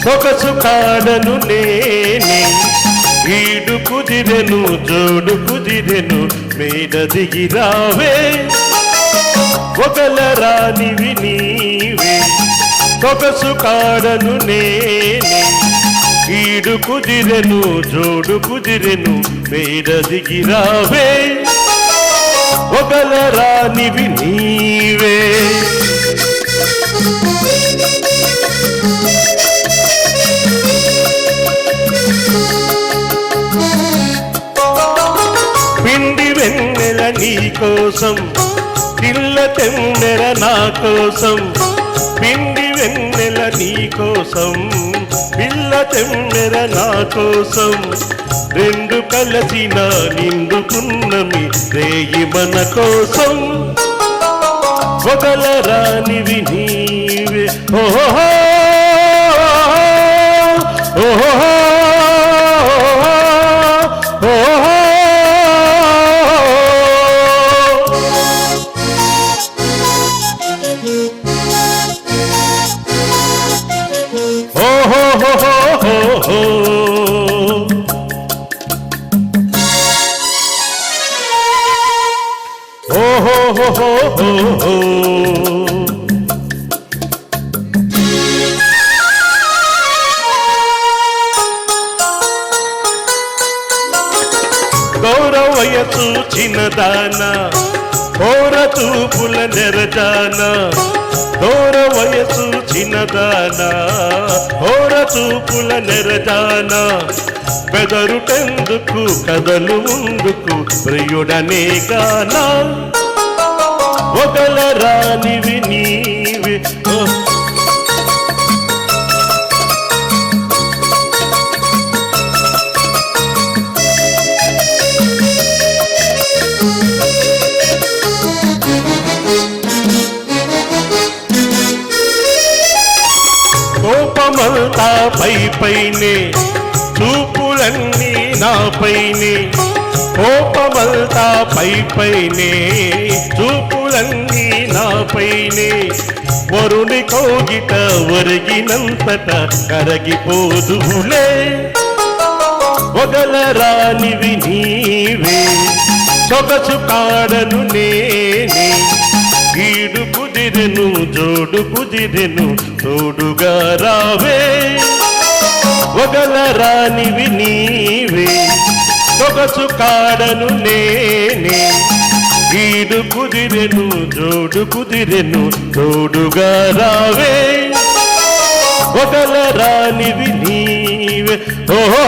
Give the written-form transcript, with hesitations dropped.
సొగసు కాడను నేనే ఈడు కుదిరెను జోడు కుదిరెను మేడ దిగి రావే ఒకల రానివి నీవే సొగసు కాడను నేనే ఈడు కుదిరెను జోడు కుదిరెను మేడ దిగి రావే ఒకల రానివి నీవే పిండి వెన్నెల నీ కోసం తిల్ల తెన్నెల నా కోసం పిండి వెన్నెల నీ కోసం పిల్ల తెన్నెల నా కోసం రెండు కలసిన నిండు పున్నమి రేయి మన కోసం ఒకల రానివి నీవే ఓహో ఓహో గౌరవయసు చిన్నదాన హోర చూపుల నెరజాన గౌరవయసు చిన్నదాన హోర చూపుల నెరజాన బెదరుటెందుకు కదలు ముందుకు ప్రియుడనే గానా ఒకల రానివి నీవే కోపమంతా పైనే చూపులన్నీ నాపైనే కోపమంతా పైనే చూపులన్నీ నాపైనే వరుని కౌగిట ఒరిగినంతట కరగిపోదులే వగల రానివి నీవే సొగసు కాడను నేనే ఈడు కుదిరెను జోడు కుదిరెను తోడుగా రావే వగల రానివి నీవే సొగసు కాడను నేనే ఈడు కుదిరెను జోడు కుదిరెను తోడుగా రావే వగల రానివి నీవే ఓహో